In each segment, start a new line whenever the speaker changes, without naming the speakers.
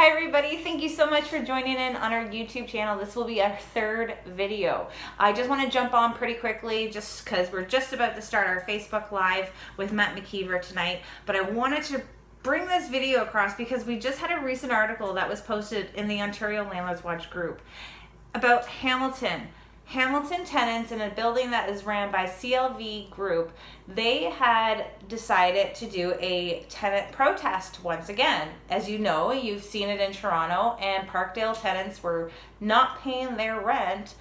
Hi everybody, thank you so much for joining in on our YouTube channel. This will be our third video. I just want to jump on pretty quickly just because we're just about to start our Facebook Live with Matt McKeever tonight, but I wanted to bring this video across because we just had a recent article that was posted in the Ontario Landlords Watch group about Hamilton Tenants in a building that is ran by CLV Group. They had decided to do a tenant protest once again. As you know, you've seen it in Toronto, and Parkdale tenants were not paying their rent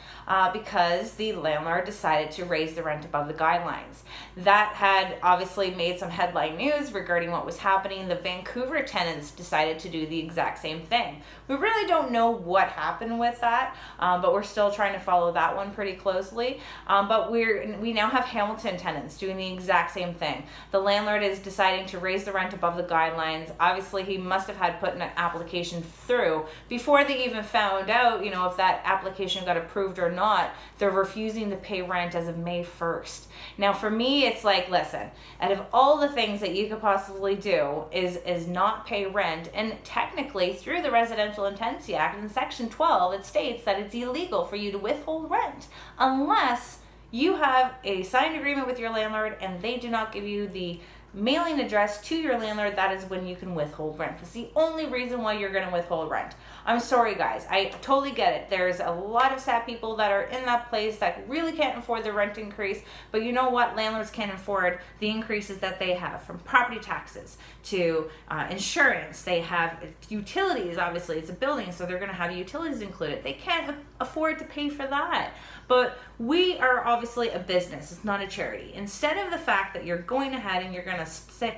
because the landlord decided to raise the rent above the guidelines. That had obviously made some headline news regarding what was happening. The Vancouver tenants decided to do the exact same thing. We really don't know what happened with that, but we're still trying to follow that one pretty closely. But we now have Hamilton tenants doing the exact same thing. The landlord is deciding to raise the rent above the guidelines. Obviously, he must have had put an application through before they even found out, if that application got approved or not. They're refusing to pay rent as of May 1st. Now, for me, it's like, listen, out of all the things that you could possibly do is not pay rent, and technically through the Residential Tenancy Act in Section 12, it states that it's illegal for you to withhold rent unless you have a signed agreement with your landlord and they do not give you the mailing address to your landlord. That is when you can withhold rent. That's the only reason why you're going to withhold rent. I'm sorry, guys. I totally get it. There's a lot of sad people that are in that place that really can't afford the rent increase. But you know what? Landlords can't afford the increases that they have, from property taxes to insurance. They have utilities. Obviously, it's a building, so they're going to have utilities included. They can't afford to pay for that. But we are obviously a business. It's not a charity. Instead of the fact that you're going ahead and you're going to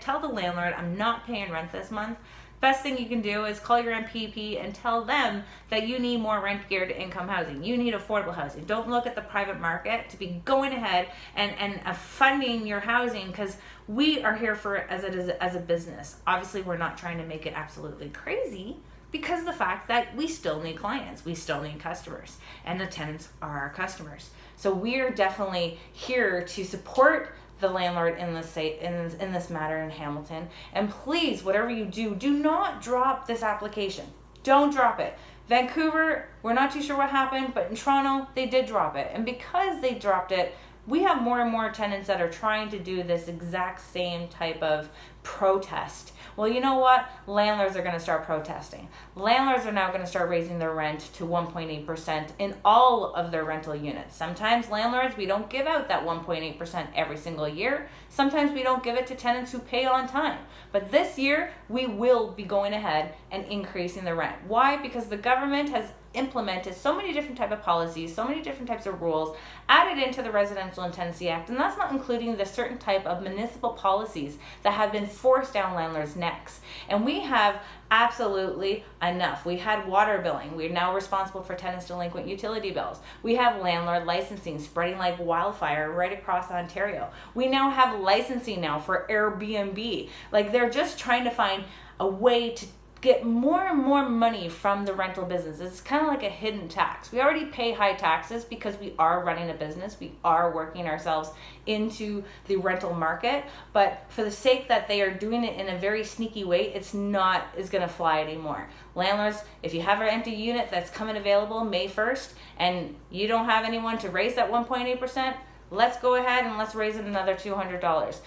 tell the landlord, I'm not paying rent this month, best thing you can do is call your MPP and tell them that you need more rent geared income housing. You need affordable housing. Don't look at the private market to be going ahead and funding your housing, because we are here for it as a business. Obviously, we're not trying to make it absolutely crazy, because of the fact that we still need clients, we still need customers, and the tenants are our customers. So we are definitely here to support the landlord in this matter in Hamilton. And please, whatever you do, do not drop this application. Don't drop it. Vancouver, we're not too sure what happened, but in Toronto, they did drop it. And because they dropped it, we have more and more tenants that are trying to do this exact same type of protest. Well, you know what? Landlords are going to start protesting. Landlords are now going to start raising their rent to 1.8% in all of their rental units. Sometimes landlords, we don't give out that 1.8% every single year. Sometimes we don't give it to tenants who pay on time. But this year, we will be going ahead and increasing the rent. Why? Because the government has implemented so many different type of policies, so many different types of rules added into the Residential Tenancy Act, and that's not including the certain type of municipal policies that have been forced down landlords' necks. And we have absolutely enough. We had water billing. We're now responsible for tenants' delinquent utility bills. We have landlord licensing spreading like wildfire right across Ontario. We now have licensing now for Airbnb. Like, they're just trying to find a way to get more and more money from the rental business. It's kind of like a hidden tax. We already pay high taxes because we are running a business. We are working ourselves into the rental market. But for the sake that they are doing it in a very sneaky way, it's not is going to fly anymore. Landlords, if you have an empty unit that's coming available May 1st and you don't have anyone to raise that 1.8%, let's go ahead and let's raise it another $200.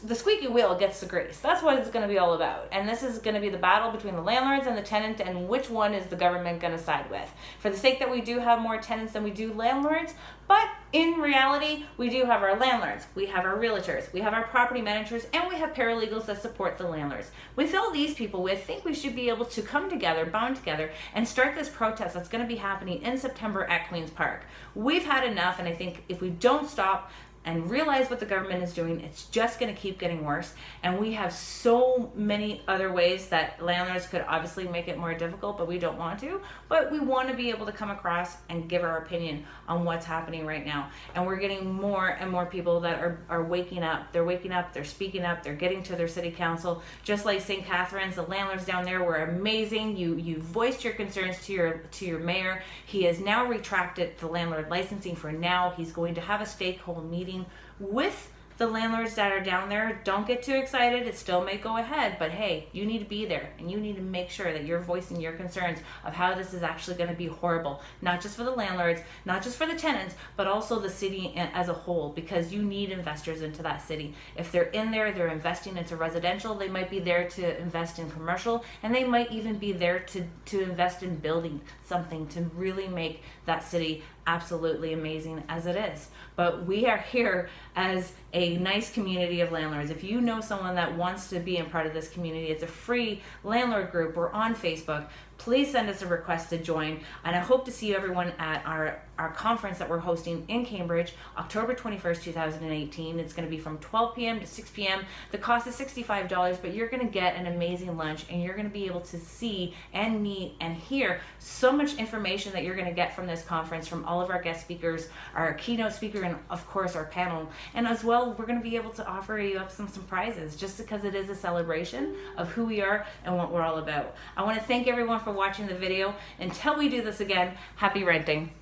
The squeaky wheel gets the grease. That's what it's going to be all about. And this is going to be the battle between the landlords and the tenant, and which one is the government going to side with. For the sake that we do have more tenants than we do landlords, but in reality, we do have our landlords, we have our realtors, we have our property managers, and we have paralegals that support the landlords. With all these people, we think we should be able to come together, bond together, and start this protest that's going to be happening in September at Queen's Park. We've had enough, and I think if we don't stop and realize what the government is doing, it's just going to keep getting worse. And we have so many other ways that landlords could obviously make it more difficult, but we don't want to. But we want to be able to come across and give our opinion on what's happening right now. And we're getting more and more people that are waking up. They're waking up, they're speaking up, they're getting to their city council. Just like St. Catharines, the landlords down there were amazing. You voiced your concerns to your mayor. He has now retracted the landlord licensing for now. He's going to have a stakeholder meeting with the landlords that are down there, don't get too excited. It still may go ahead, but hey, you need to be there and you need to make sure that you're voicing your concerns of how this is actually going to be horrible, not just for the landlords, not just for the tenants, but also the city as a whole, because you need investors into that city. If they're in there, they're investing into residential, they might be there to invest in commercial, and they might even be there to invest in building something to really make that city absolutely amazing as it is. But we are here as a nice community of landlords. If you know someone that wants to be a part of this community, it's a free landlord group. We're on Facebook. Please send us a request to join. And I hope to see everyone at our conference that we're hosting in Cambridge, October 21st, 2018. It's going to be from 12 p.m. to 6 p.m. The cost is $65, but you're going to get an amazing lunch, and you're going to be able to see and meet and hear so much information that you're going to get from this conference, from all of our guest speakers, our keynote speaker, and of course our panel. And as well, we're going to be able to offer you up some prizes, just because it is a celebration of who we are and what we're all about. I want to thank everyone for watching the video. Until we do this again, happy renting.